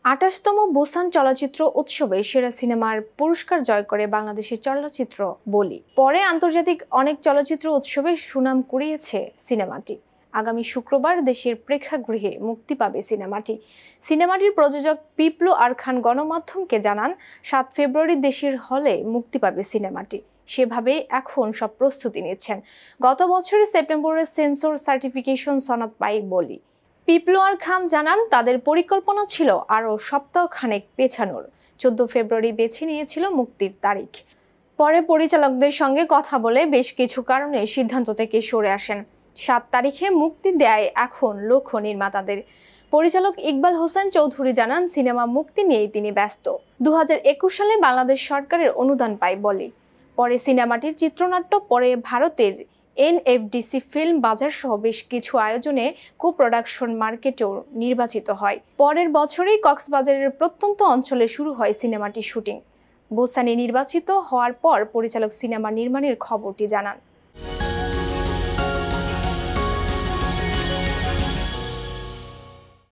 ২৮তম Busan চলচ্চিত্র উৎসবে সেরা সিনেমার পুরস্কার জয় করে বাংলাদেশের চলচ্চিত্র বলি। পরে আন্তর্জাতিক অনেক চলচ্চিত্র উৎসবে সুনাম কুড়িয়েছে সিনেমাটি। আগামী শুক্রবার দেশের প্রেক্ষাগৃহে মুক্তি পাবে সিনেমাটি। সিনেমাটির প্রযোজক পিপলু আর খান গণমাধ্যমকে জানান, ৭ ফেব্রুয়ারি দেশের হলে মুক্তি পাবে সিনেমাটি। সেভাবে এখন সব প্রস্তুতি নিচ্ছেন। গত বছরের সেপ্টেম্বরে সেন্সর সার্টিফিকেশন সনদ পায় বলি। পিপলু আর খান জানান, তাদের পরিকল্পনা ছিল আরও সপ্তাহখানেক পেছানোর। ১৪ ফেব্রুয়ারি বেছে নিয়েছিল মুক্তির তারিখ। পরে পরিচালকদের সঙ্গে কথা বলে বেশ কিছু কারণে সিদ্ধান্ত থেকে সরে আসেন। ৭ তারিখে মুক্তি দেয় এখন লক্ষ্য নির্মাতাদের। পরিচালক ইকবাল হোসেন চৌধুরী জানান, সিনেমা মুক্তি নিয়েই তিনি ব্যস্ত। ২০২১ সালে বাংলাদেশ সরকারের অনুদান পায় বলি। পরে সিনেমাটির চিত্রনাট্য পরে ভারতের এনএফডিসি ফিল্ম বাজার সহ বেশ কিছু আয়োজনে কো-প্রোডাকশন মার্কেটেও নির্বাচিত হয়। পরের বছরেই কক্সবাজারের প্রত্যন্ত অঞ্চলে শুরু হয় সিনেমাটির শুটিং। বুসানে নির্বাচিত হওয়ার পর পরিচালক সিনেমা নির্মাণের খবরটি জানান।